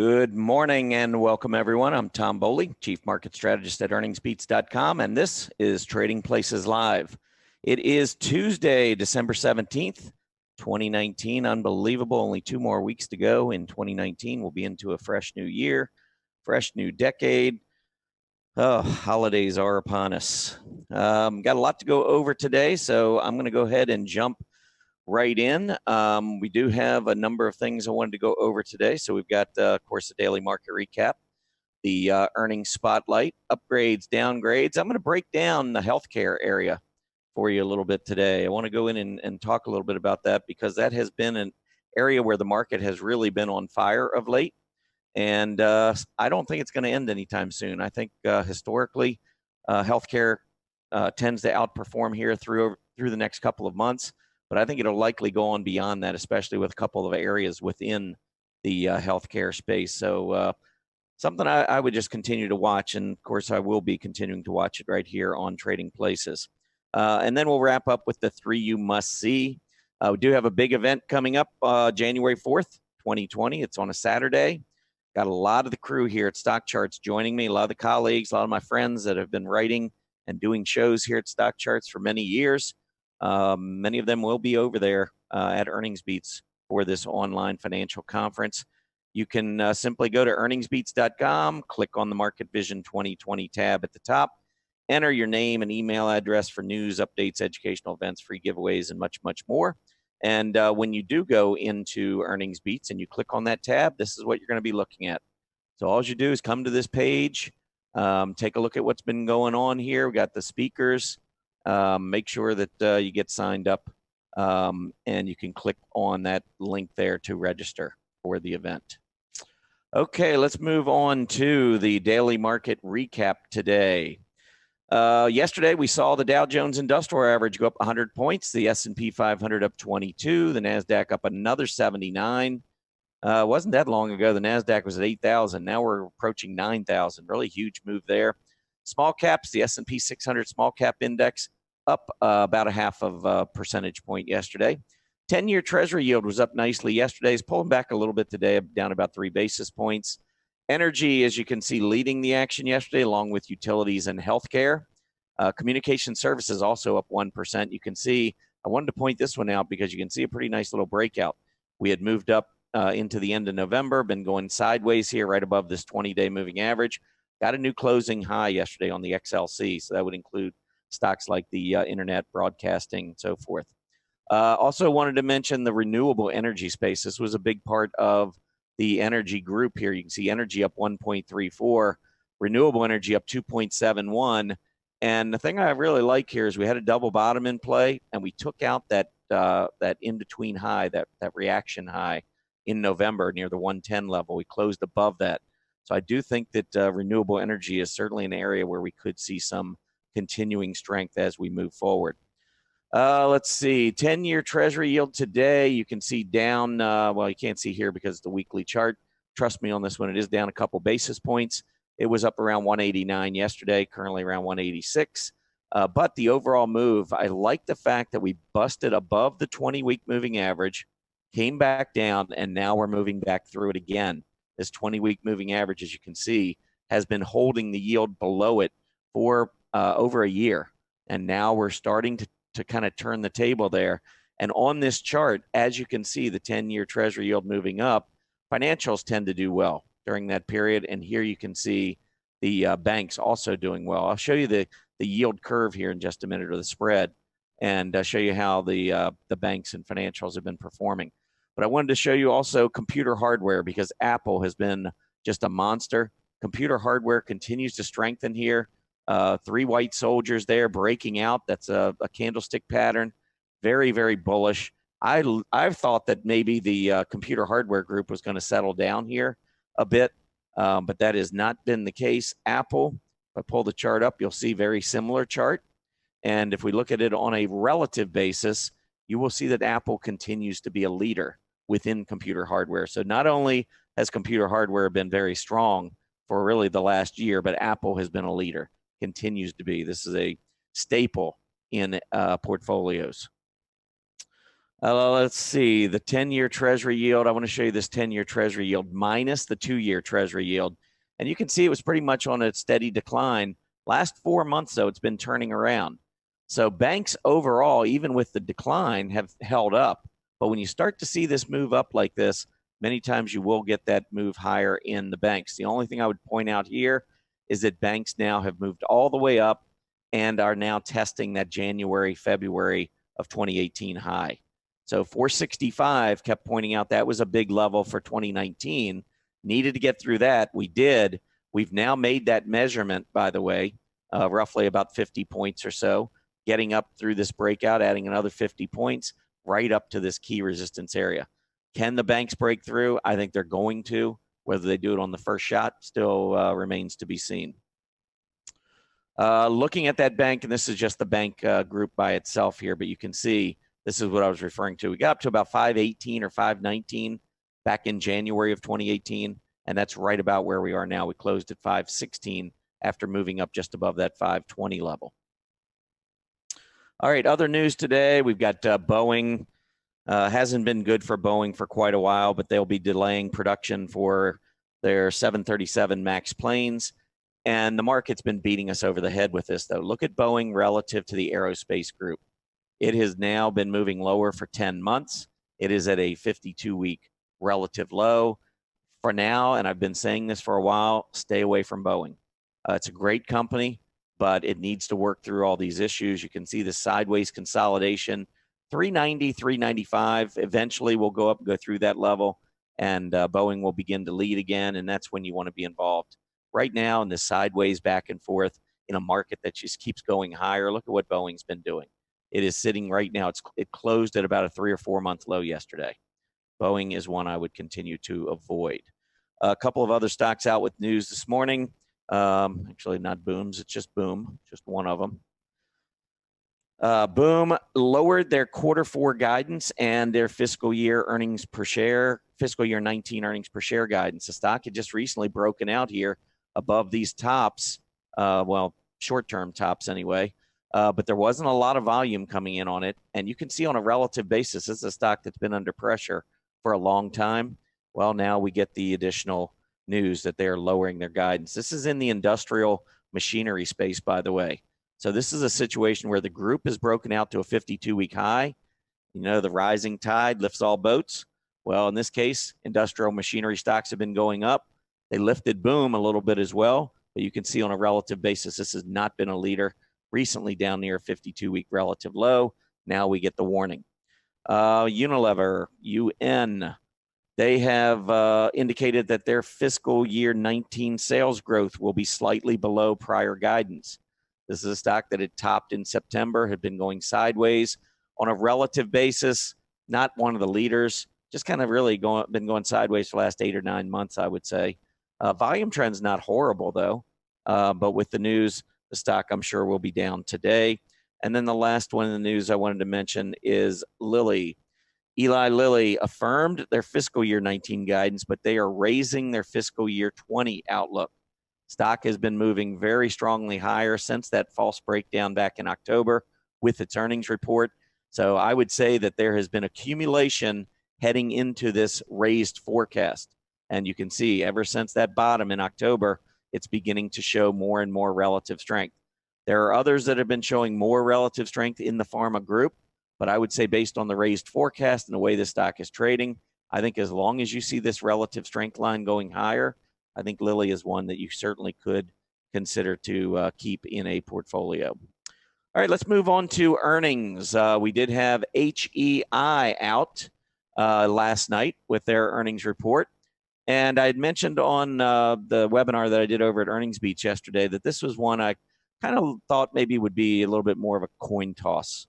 Good morning and welcome everyone. I'm Tom Bowley, Chief Market Strategist at earningsbeats.com, and this is Trading Places Live. It is Tuesday, December 17th, 2019. Unbelievable. Only 2 more weeks to go in 2019. We'll be into a fresh new year, fresh new decade. Oh, holidays are upon us. Got a lot to go over today, so I'm going to go ahead and jump right in. We do have a number of things I wanted to go over today. So we've got, of course, the daily market recap, the earnings spotlight, upgrades, downgrades. I'm going to break down the healthcare area for you a little bit today. I want to go in and talk a little bit about that because that has been an area where the market has really been on fire of late. And I don't think it's going to end anytime soon. I think historically, healthcare tends to outperform here through the next couple of months. But I think it'll likely go on beyond that, especially with a couple of areas within the healthcare space. So something I would just continue to watch. And of course, I will be continuing to watch it right here on Trading Places. And then we'll wrap up with the 3 you must see. We do have a big event coming up January 4th, 2020. It's on a Saturday. Got a lot of the crew here at StockCharts joining me, a lot of the colleagues, a lot of my friends that have been writing and doing shows here at StockCharts for many years. Many of them will be over there at Earnings Beats for this online financial conference. You can simply go to earningsbeats.com, click on the Market Vision 2020 tab at the top, enter your name and email address for news, updates, educational events, free giveaways, and much, much more. And when you do go into Earnings Beats and you click on that tab, this is what you're going to be looking at. So all you do is come to this page, take a look at what's been going on here. We got the speakers. Make sure that you get signed up and you can click on that link there to register for the event. Okay, let's move on to the daily market recap today. Yesterday, we saw the Dow Jones Industrial Average go up 100 points, the S&P 500 up 22, the NASDAQ up another 79. Wasn't that long ago, the NASDAQ was at 8,000. Now we're approaching 9,000. Really huge move there. Small caps, the S&P 600 small cap index up about a half of a percentage point yesterday. 10-year Treasury yield was up nicely yesterday. It's pulling back a little bit today, down about 3 basis points. Energy, as you can see, leading the action yesterday, along with utilities and healthcare. Communication services also up 1%. You can see, I wanted to point this one out because you can see a pretty nice little breakout. We had moved up into the end of November, been going sideways here right above this 20-day moving average. Got a new closing high yesterday on the XLC, so that would include stocks like the internet, broadcasting, and so forth. Also wanted to mention the renewable energy space. This was a big part of the energy group here. You can see energy up 1.34, renewable energy up 2.71. And the thing I really like here is we had a double bottom in play, and we took out that in-between high, that reaction high in November near the 110 level. We closed above that. So I do think that renewable energy is certainly an area where we could see some continuing strength as we move forward. Let's see, 10-year Treasury yield today, you can see down, well, you can't see here because it's the weekly chart. Trust me on this one, it is down a couple basis points. It was up around 189 yesterday, currently around 186. But the overall move, I like the fact that we busted above the 20-week moving average, came back down, and now we're moving back through it again. This 20-week moving average, as you can see, has been holding the yield below it for over a year. And now we're starting to kind of turn the table there. And on this chart, as you can see, the 10-year Treasury yield moving up, financials tend to do well during that period. And here you can see the banks also doing well. I'll show you the yield curve here in just a minute, or the spread, and show you how the banks and financials have been performing. But I wanted to show you also computer hardware, because Apple has been just a monster. Computer hardware continues to strengthen here. 3 white soldiers there breaking out. That's a candlestick pattern. Very, very bullish. I've thought that maybe the computer hardware group was going to settle down here a bit, but that has not been the case. Apple, if I pull the chart up, you'll see very similar chart. And if we look at it on a relative basis, you will see that Apple continues to be a leader within computer hardware. So not only has computer hardware been very strong for really the last year, but Apple has been a leader, continues to be. This is a staple in portfolios. Let's see, the 10-year Treasury yield. I want to show you this 10-year Treasury yield minus the 2-year Treasury yield. And you can see it was pretty much on a steady decline. Last 4 months, though, it's been turning around. So banks overall, even with the decline, have held up. But when you start to see this move up like this, many times you will get that move higher in the banks. The only thing I would point out here is that banks now have moved all the way up and are now testing that January, February of 2018 high. So 465 kept pointing out that was a big level for 2019. Needed to get through that. We did. We've now made that measurement, by the way, roughly about 50 points or so, getting up through this breakout, adding another 50 points right up to this key resistance area. Can the banks break through? I think they're going to. Whether they do it on the first shot still remains to be seen. Looking at that bank, and this is just the bank group by itself here, but you can see this is what I was referring to. We got up to about 518 or 519 back in January of 2018, and that's right about where we are now. We closed at 516 after moving up just above that 520 level. All right, other news today, we've got Boeing. Hasn't been good for Boeing for quite a while, but they'll be delaying production for their 737 MAX planes. And the market's been beating us over the head with this, though. Look at Boeing relative to the aerospace group. It has now been moving lower for 10 months. It is at a 52-week relative low. For now, and I've been saying this for a while, stay away from Boeing. It's a great company, but it needs to work through all these issues. You can see the sideways consolidation, 390, 395. Eventually, we'll go up and go through that level, and Boeing will begin to lead again, and that's when you want to be involved. Right now, in this sideways back and forth in a market that just keeps going higher, look at what Boeing's been doing. It is sitting right now. It closed at about a 3 or 4 month low yesterday. Boeing is one I would continue to avoid. A couple of other stocks out with news this morning. Actually, not Booms. It's just Boom, just one of them. Boom lowered their Q4 guidance and their fiscal year earnings per share, fiscal year 19 earnings per share guidance. The stock had just recently broken out here above these tops, well, short-term tops anyway. But there wasn't a lot of volume coming in on it. And you can see on a relative basis, this is a stock that's been under pressure for a long time. Well, now we get the additional news that they're lowering their guidance. This is in the industrial machinery space, by the way. So this is a situation where the group is broken out to a 52-week high. You know, the rising tide lifts all boats. Well, in this case, industrial machinery stocks have been going up. They lifted Boom a little bit as well. But you can see on a relative basis, this has not been a leader. Recently down near a 52-week relative low. Now we get the warning. Unilever, UN, they have indicated that their fiscal year 19 sales growth will be slightly below prior guidance. This is a stock that had topped in September, had been going sideways on a relative basis, not one of the leaders, just kind of really been going sideways for the last 8 or 9 months, I would say. Volume trend's not horrible, though, but with the news, the stock, I'm sure, will be down today. And then the last one in the news I wanted to mention is Lilly. Eli Lilly affirmed their fiscal year 19 guidance, but they are raising their fiscal year 20 outlook. Stock has been moving very strongly higher since that false breakdown back in October with its earnings report. So I would say that there has been accumulation heading into this raised forecast. And you can see ever since that bottom in October, it's beginning to show more and more relative strength. There are others that have been showing more relative strength in the pharma group, but I would say based on the raised forecast and the way the stock is trading, I think as long as you see this relative strength line going higher, I think Lilly is one that you certainly could consider to keep in a portfolio. All right, let's move on to earnings. We did have HEI out last night with their earnings report. And I had mentioned on the webinar that I did over at Earnings Beats yesterday that this was one I kind of thought maybe would be a little bit more of a coin toss,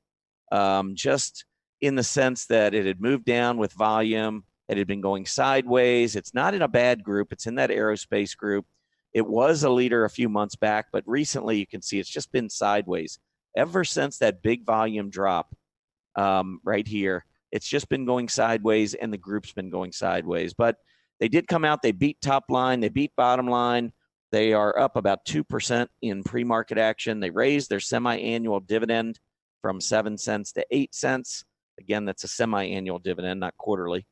just in the sense that it had moved down with volume. It had been going sideways. It's not in a bad group. It's in that aerospace group. It was a leader a few months back, but recently you can see it's just been sideways. Ever since that big volume drop right here, it's just been going sideways, and the group's been going sideways. But they did come out. They beat top line. They beat bottom line. They are up about 2% in pre-market action. They raised their semi-annual dividend from 7 cents to 8 cents. Again, that's a semi-annual dividend, not quarterly.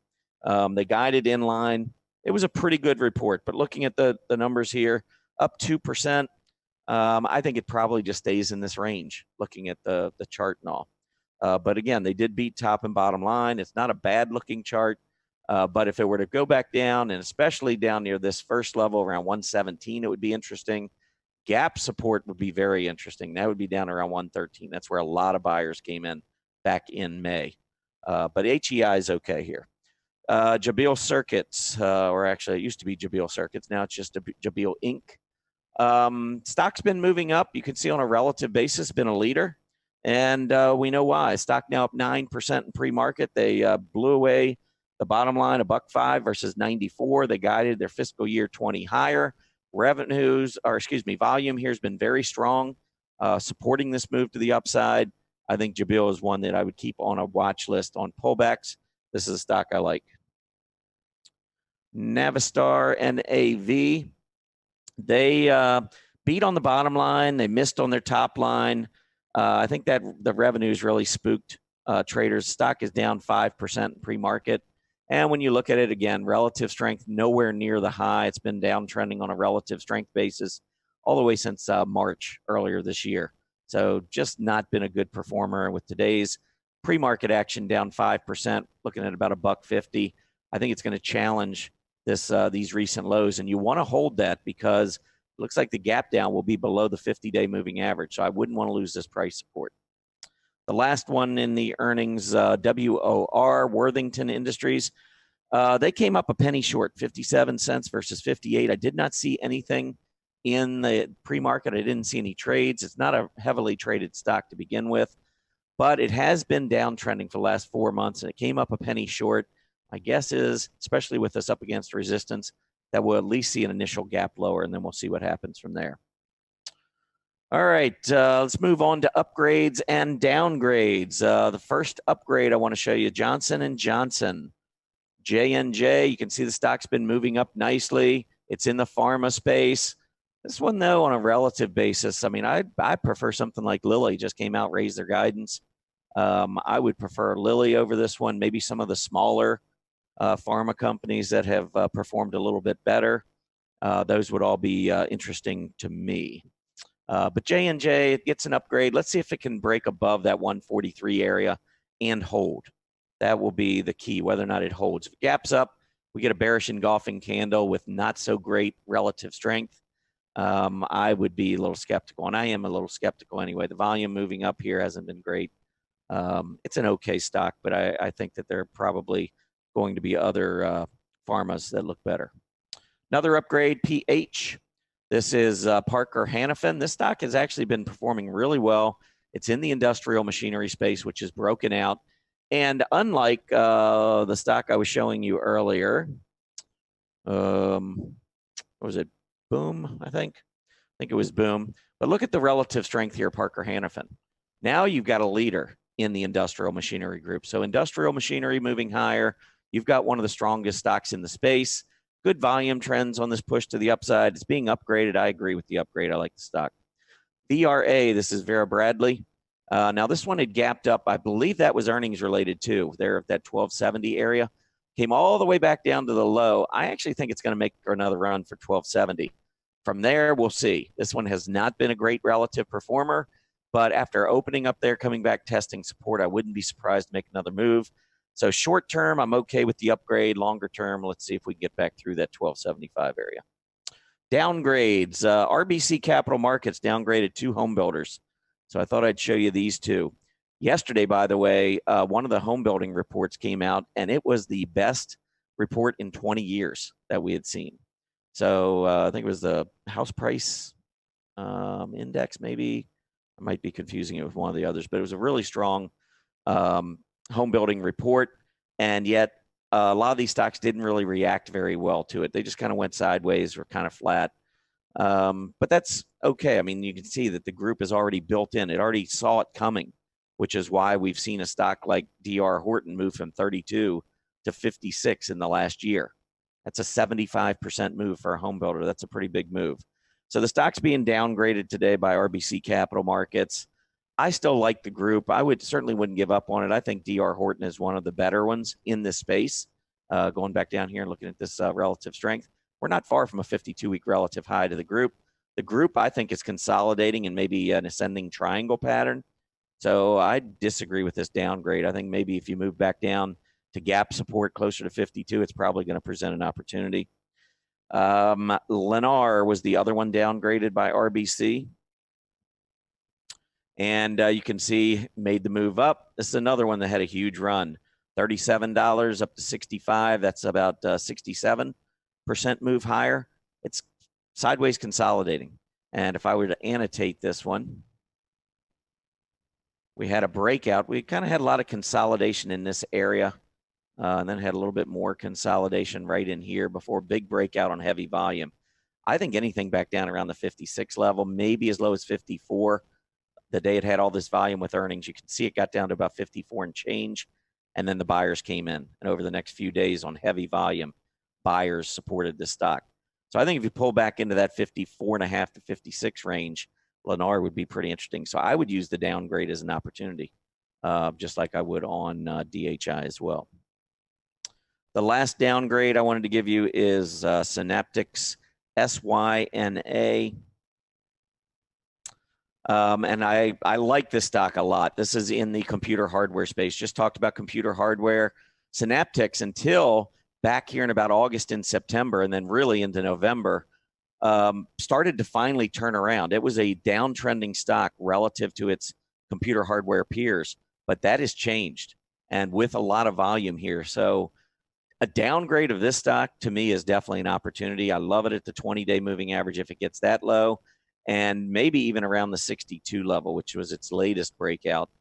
They guided in line. It was a pretty good report, but looking at the numbers here, up 2%. I think it probably just stays in this range, looking at the chart and all. But again, they did beat top and bottom line. It's not a bad looking chart, but if it were to go back down, and especially down near this first level around 117, it would be interesting. Gap support would be very interesting. That would be down around 113. That's where a lot of buyers came in back in May. But HEI is okay here. Jabil Circuits, or actually it used to be Jabil Circuits. Now it's just Jabil Inc. Stock's been moving up. You can see on a relative basis, been a leader. And we know why. Stock now up 9% in pre-market. They blew away the bottom line, $1.05 versus 94. They guided their fiscal year 20 higher. Revenues, or excuse me, volume here has been very strong, supporting this move to the upside. I think Jabil is one that I would keep on a watch list on pullbacks. This is a stock I like. Navistar NAV, they beat on the bottom line. They missed on their top line. I think that the revenues really spooked traders. Stock is down 5% in pre-market. And when you look at it again, relative strength nowhere near the high. It's been downtrending on a relative strength basis all the way since March earlier this year. So just not been a good performer. With today's pre-market action down 5%, looking at about $1.50. I think it's going to challenge these recent lows, and you want to hold that because it looks like the gap down will be below the 50-day moving average. So I wouldn't want to lose this price support. The last one in the earnings, WOR, Worthington Industries. They came up a penny short, 57 cents versus 58. I did not see anything in the pre-market. I didn't see any trades. It's not a heavily traded stock to begin with, but it has been downtrending for the last 4 months, and it came up a penny short. My guess is, especially with us up against resistance, that we'll at least see an initial gap lower, and then we'll see what happens from there. All right, let's move on to upgrades and downgrades. The first upgrade I want to show you, Johnson & Johnson. J&J, you can see the stock's been moving up nicely. It's in the pharma space. This one, though, on a relative basis, I mean, I prefer something like Lilly. Just came out, raised their guidance. I would prefer Lilly over this one, maybe some of the smaller pharma companies that have performed a little bit better. Those would all be interesting to me. But J&J, it gets an upgrade. Let's see if it can break above that 143 area and hold. That will be the key, whether or not it holds. If it gaps up, we get a bearish engulfing candle with not so great relative strength. I would be a little skeptical, and I am a little skeptical anyway. The volume moving up here hasn't been great. It's an okay stock, but I think that there are probably going to be other pharmas that look better. Another upgrade, PH. This is Parker Hannifin. This stock has actually been performing really well. It's in the industrial machinery space, which is broken out. And unlike the stock I was showing you earlier, what was it? Boom, I think it was Boom. But look at the relative strength here, Parker Hannifin. Now you've got a leader in the industrial machinery group. So industrial machinery moving higher. You've got one of the strongest stocks in the space. Good volume trends on this push to the upside. It's being upgraded. I agree with the upgrade. I like the stock. VRA, this is Vera Bradley. Now, this one had gapped up. I believe that was earnings related too. There at that 1270 area. Came all the way back down to the low. I actually think it's going to make another run for 1270. From there, we'll see. This one has not been a great relative performer, but after opening up there, coming back, testing support, I wouldn't be surprised to make another move. So short term, I'm okay with the upgrade. Longer term, let's see if we can get back through that 1275 area. Downgrades. RBC Capital Markets downgraded 2 home builders. So I thought I'd show you these 2. Yesterday, by the way, one of the home building reports came out, and it was the best report in 20 years that we had seen. So I think it was the house price index, maybe. I might be confusing it with one of the others, but it was a really strong home building report, and yet a lot of these stocks didn't really react very well to it. They just kind of went sideways or kind of flat. But that's okay. I mean, you can see that the group is already built in. It already saw it coming, which is why we've seen a stock like DR Horton move from 32 to 56 in the last year. That's a 75% move for a home builder. That's a pretty big move. So the stock's being downgraded today by RBC Capital Markets. I still like the group. I certainly wouldn't give up on it. I think DR Horton is one of the better ones in this space. Going back down here and looking at this relative strength, we're not far from a 52-week relative high to the group. The group, I think, is consolidating and maybe an ascending triangle pattern. So I disagree with this downgrade. I think maybe if you move back down to gap support closer to 52, it's probably going to present an opportunity. Lennar was the other one downgraded by RBC. And you can see made the move up. This is another one that had a huge run. $37 up to 65. That's about 67% move higher. It's sideways consolidating. And if I were to annotate this one, we had a breakout. We kind of had a lot of consolidation in this area. And then had a little bit more consolidation right in here before big breakout on heavy volume. I think anything back down around the 56 level, maybe as low as 54. The day it had all this volume with earnings, you can see it got down to about 54 and change. And then the buyers came in. And over the next few days on heavy volume, buyers supported the stock. So I think if you pull back into that 54.5 to 56 range, Lennar would be pretty interesting. So I would use the downgrade as an opportunity, just like I would on DHI as well. The last downgrade I wanted to give you is Synaptics, SYNA. And I like this stock a lot. This is in the computer hardware space. Just talked about computer hardware. Synaptics until back here in about August and September, and then really into November, started to finally turn around. It was a downtrending stock relative to its computer hardware peers, but that has changed, and with a lot of volume here. So a downgrade of this stock to me is definitely an opportunity. I love it at the 20-day moving average if it gets that low, and maybe even around the 62 level, which was its latest breakout.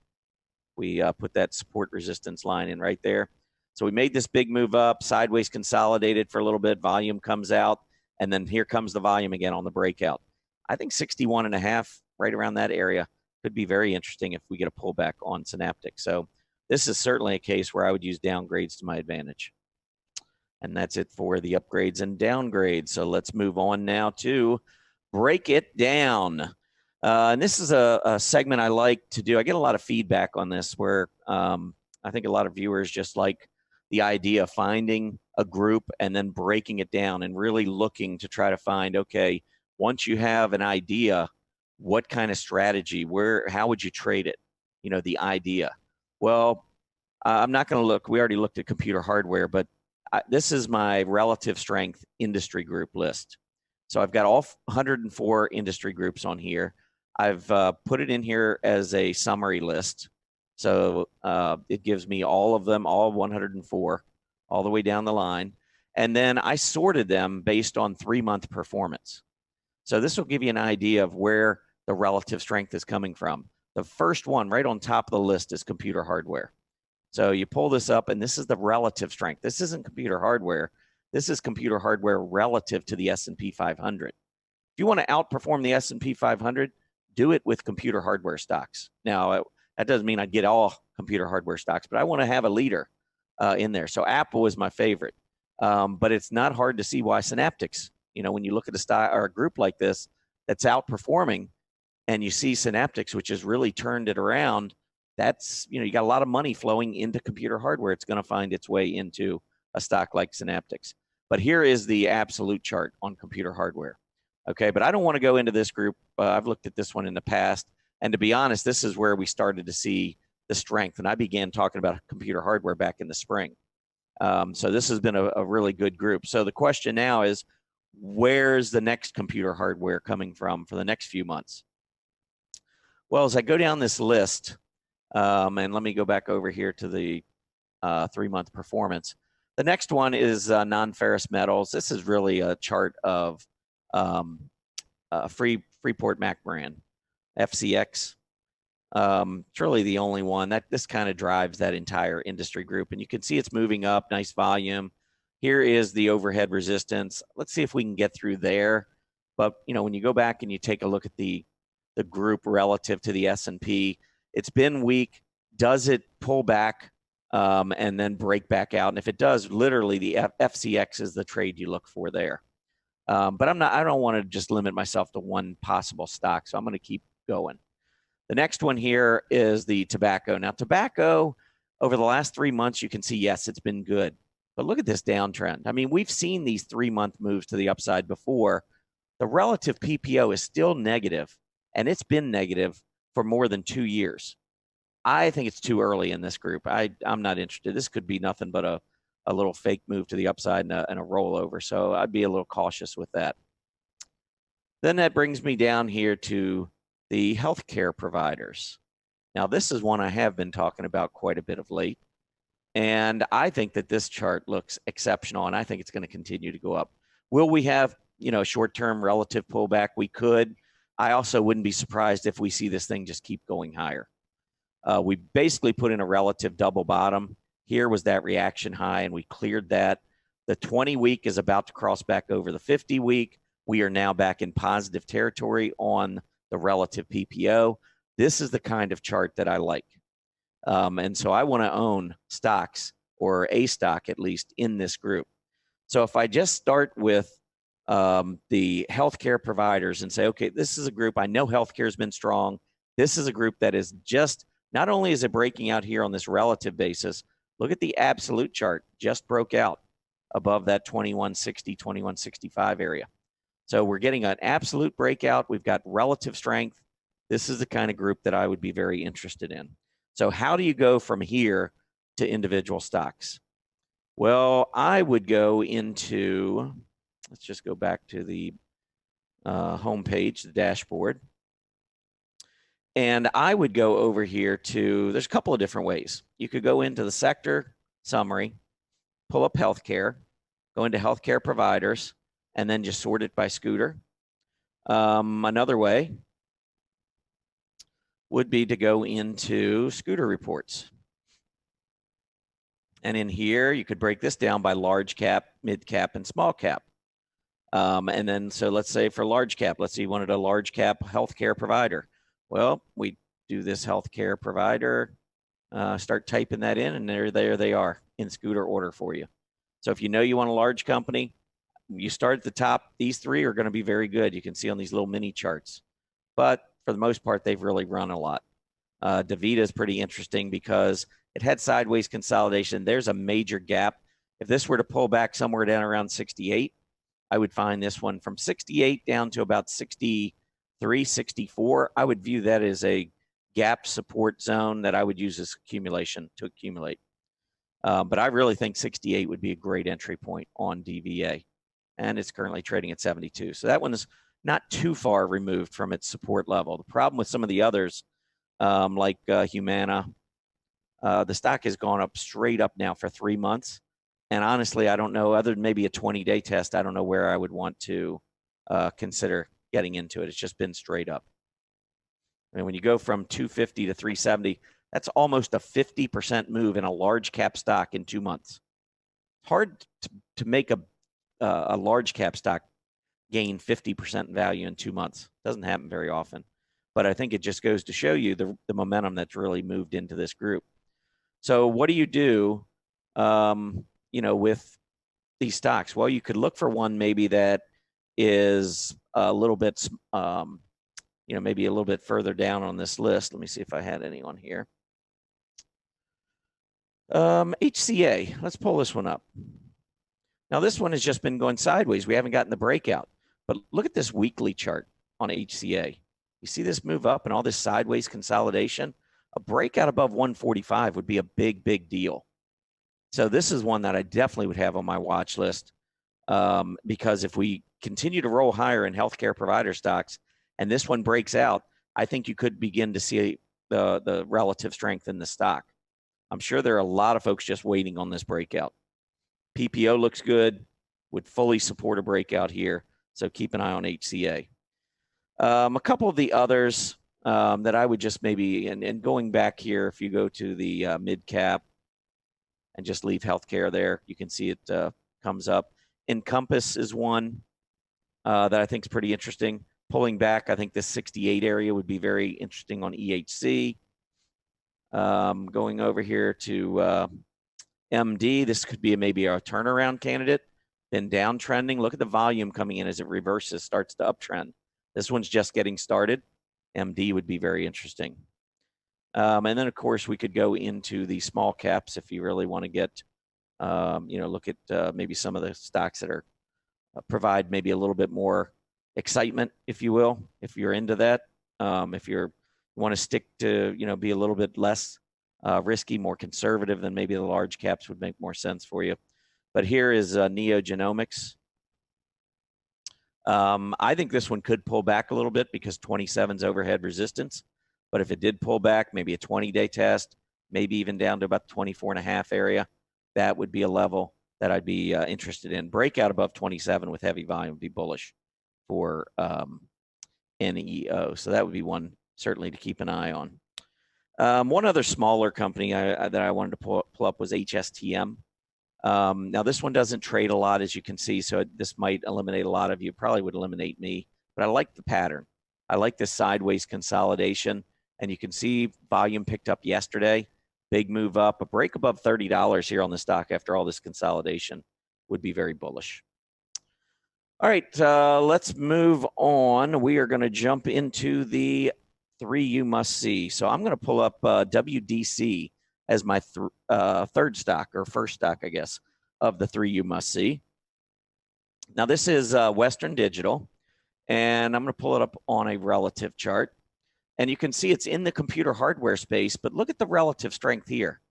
We put that support resistance line in right there. So we made this big move up, sideways consolidated for a little bit, volume comes out, and then here comes the volume again on the breakout. I think 61.5, right around that area, could be very interesting if we get a pullback on Synaptics. So this is certainly a case where I would use downgrades to my advantage. And that's it for the upgrades and downgrades. So let's move on now to break it down. And this is a segment I like to do. I get a lot of feedback on this where I think a lot of viewers just like the idea of finding a group and then breaking it down and really looking to try to find, okay, once you have an idea, what kind of strategy, how would you trade it? You know, the idea. Well, I'm not going to look. We already looked at computer hardware, but this is my relative strength industry group list. So I've got all 104 industry groups on here. I've put it in here as a summary list. So it gives me all of them, all 104, all the way down the line. And then I sorted them based on 3-month performance. So this will give you an idea of where the relative strength is coming from. The first one right on top of the list is computer hardware. So you pull this up, and this is the relative strength. This isn't computer hardware. This is computer hardware relative to the S&P 500. If you want to outperform the S&P 500, do it with computer hardware stocks. Now, that doesn't mean I'd get all computer hardware stocks, but I want to have a leader in there. So Apple is my favorite, but it's not hard to see why Synaptics. You know, when you look at a stock or a group like this that's outperforming, and you see Synaptics, which has really turned it around, that's, you know, you got a lot of money flowing into computer hardware. It's going to find its way into a stock like Synaptics. But here is the absolute chart on computer hardware. Okay, but I don't want to go into this group. I've looked at this one in the past. And to be honest, this is where we started to see the strength. And I began talking about computer hardware back in the spring. So this has been a really good group. So the question now is, where's the next computer hardware coming from for the next few months? Well, as I go down this list, and let me go back over here to the 3-month performance. The next one is non-ferrous metals. This is really a chart of Freeport McMoran, FCX. It's really the only one that this kind of drives that entire industry group. And you can see it's moving up, nice volume. Here is the overhead resistance. Let's see if we can get through there. But, you know, when you go back and you take a look at the group relative to the S&P, it's been weak. Does it pull back and then break back out? And if it does, literally the FCX is the trade you look for there. But I don't want to just limit myself to one possible stock, so I'm going to keep going. The next one here is the tobacco. Now, tobacco, over the last 3 months, you can see, yes, it's been good. But look at this downtrend. I mean, we've seen these 3-month moves to the upside before. The relative PPO is still negative, and it's been negative for more than 2 years. I think it's too early in this group. I'm not interested. This could be nothing but a little fake move to the upside and a rollover. So I'd be a little cautious with that. Then that brings me down here to the healthcare providers. Now, this is one I have been talking about quite a bit of late. And I think that this chart looks exceptional, and I think it's going to continue to go up. Will we have, short-term relative pullback? We could. I also wouldn't be surprised if we see this thing just keep going higher. We basically put in a relative double bottom. Here was that reaction high, and we cleared that. The 20-week is about to cross back over the 50-week. We are now back in positive territory on the relative PPO. This is the kind of chart that I like. And so I want to own stocks, or a stock at least, in this group. So if I just start with the healthcare providers and say, okay, this is a group, I know healthcare has been strong. This is a group that is just, not only is it breaking out here on this relative basis, look at the absolute chart, just broke out above that 2160, 2165 area. So we're getting an absolute breakout. We've got relative strength. This is the kind of group that I would be very interested in. So how do you go from here to individual stocks? Well, I would go into, let's just go back to the home page, the dashboard. And I would go over here to, there's a couple of different ways. You could go into the sector summary, pull up healthcare, go into healthcare providers, and then just sort it by scooter. Another way would be to go into scooter reports. And in here, you could break this down by large cap, mid cap, and small cap. And then, so let's say for large cap, let's say you wanted a large cap healthcare provider. Well, we do this healthcare provider, start typing that in, and there they are in scooter order for you. So if you know you want a large company, you start at the top. These three are going to be very good. You can see on these little mini charts. But for the most part, they've really run a lot. DaVita is pretty interesting because it had sideways consolidation. There's a major gap. If this were to pull back somewhere down around 68, I would find this one from 68 down to about 63, 64. I would view that as a gap support zone that I would use as accumulation to accumulate. But I really think 68 would be a great entry point on DVA. And it's currently trading at 72. So that one is not too far removed from its support level. The problem with some of the others, like Humana, the stock has gone up straight up now for 3 months. And honestly, I don't know, other than maybe a 20-day test, I don't know where I would want to consider getting into it. It's just been straight up. And when you go from 250 to 370, that's almost a 50% move in a large cap stock in 2 months. It's hard to make a large cap stock gain 50% in value in 2 months. Doesn't happen very often. But I think it just goes to show you the momentum that's really moved into this group. So what do you do, with these stocks? Well, you could look for one maybe that is a little bit, maybe a little bit further down on this list. Let me see if I had any on here. HCA, let's pull this one up. Now, this one has just been going sideways. We haven't gotten the breakout. But look at this weekly chart on HCA. You see this move up and all this sideways consolidation? A breakout above 145 would be a big, big deal. So this is one that I definitely would have on my watch list because if we continue to roll higher in healthcare provider stocks and this one breaks out, I think you could begin to see the relative strength in the stock. I'm sure there are a lot of folks just waiting on this breakout. PPO looks good, would fully support a breakout here. So keep an eye on HCA. A couple of the others that I would just maybe, and going back here, if you go to the mid cap and just leave healthcare there, you can see it comes up. Encompass is one that I think is pretty interesting. Pulling back, I think this 68 area would be very interesting on EHC. Going over here to MD, this could be maybe a turnaround candidate. Been downtrending. Look at the volume coming in as it reverses, starts to uptrend. This one's just getting started. MD would be very interesting. And then, of course, we could go into the small caps if you really want to get, look at maybe some of the stocks that are provide maybe a little bit more excitement, if you will, if you're into that. If you want to stick to, be a little bit less risky, more conservative, then maybe the large caps would make more sense for you. But here is Neogenomics. I think this one could pull back a little bit because 27's overhead resistance. But if it did pull back, maybe a 20-day test, maybe even down to about 24.5 area, that would be a level that I'd be interested in. Breakout above 27 with heavy volume would be bullish for NEO. So that would be one certainly to keep an eye on. One other smaller company that I wanted to pull up was HSTM. Now, this one doesn't trade a lot, as you can see, so this might eliminate a lot of you. Probably would eliminate me, but I like the pattern. I like this sideways consolidation, and you can see volume picked up yesterday. Big move up, a break above $30 here on the stock after all this consolidation would be very bullish. All right, let's move on. We are going to jump into the 3 you must see. So I'm going to pull up WDC as my third stock, or first stock, I guess, of the 3 you must see. Now, this is Western Digital, and I'm going to pull it up on a relative chart. And you can see it's in the computer hardware space, but look at the relative strength here.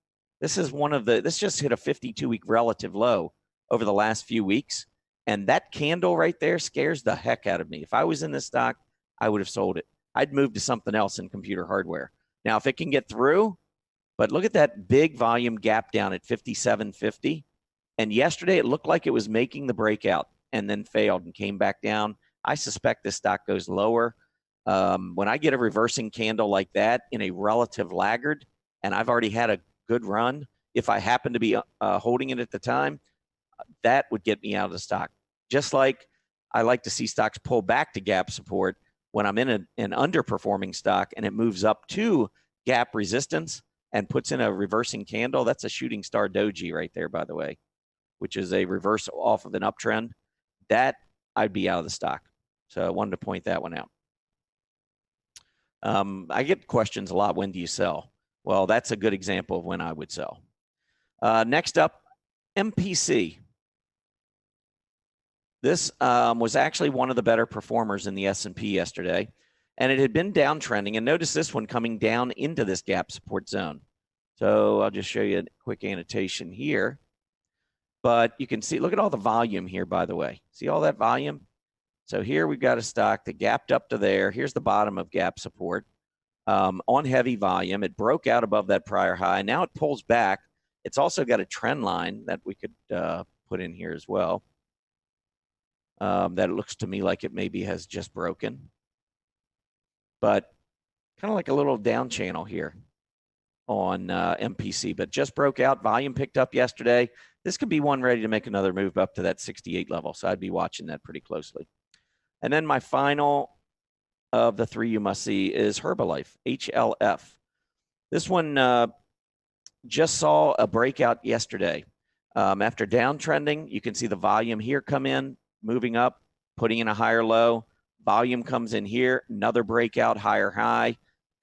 This is this just hit a 52-week relative low over the last few weeks. And that candle right there scares the heck out of me. If I was in this stock, I would have sold it. I'd move to something else in computer hardware. Now, if it can get through, but look at that big volume gap down at 57.50. And yesterday, it looked like it was making the breakout and then failed and came back down. I suspect this stock goes lower. When I get a reversing candle like that in a relative laggard, and I've already had a good run, if I happen to be holding it at the time, that would get me out of the stock. Just like I like to see stocks pull back to gap support when I'm in an underperforming stock and it moves up to gap resistance and puts in a reversing candle. That's a shooting star doji right there, by the way, which is a reverse off of an uptrend. That I'd be out of the stock. So I wanted to point that one out. I get questions a lot, when do you sell? Well, that's a good example of when I would sell. Next up, MPC. This was actually one of the better performers in the S&P yesterday, and it had been downtrending. And notice this one coming down into this gap support zone. So I'll just show you a quick annotation here. But you can see, look at all the volume here, by the way. See all that volume? So here we've got a stock that gapped up to there. Here's the bottom of gap support on heavy volume. It broke out above that prior high. Now it pulls back. It's also got a trend line that we could put in here as well. That it looks to me like it maybe has just broken. But kind of like a little down channel here on MPC, but just broke out. Volume picked up yesterday. This could be one ready to make another move up to that 68 level. So I'd be watching that pretty closely. And then my final of the 3 you must see is Herbalife, HLF. This one just saw a breakout yesterday. After downtrending, you can see the volume here come in, moving up, putting in a higher low. Volume comes in here, another breakout, higher high.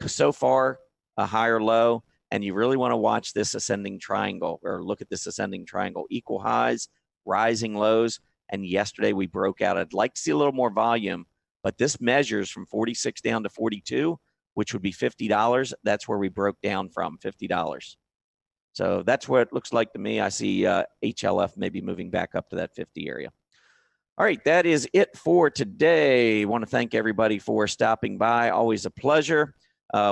So far, a higher low. And you really want to watch this ascending triangle, or look at this ascending triangle. Equal highs, rising lows. And yesterday we broke out. I'd like to see a little more volume, but this measures from 46 down to 42, which would be $50. That's where we broke down from, $50. So that's what it looks like to me. I see HLF maybe moving back up to that 50 area. All right, that is it for today. I want to thank everybody for stopping by. Always a pleasure.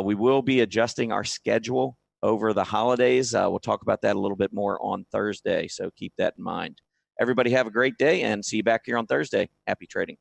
We will be adjusting our schedule over the holidays. We'll talk about that a little bit more on Thursday, so keep that in mind. Everybody have a great day, and see you back here on Thursday. Happy trading.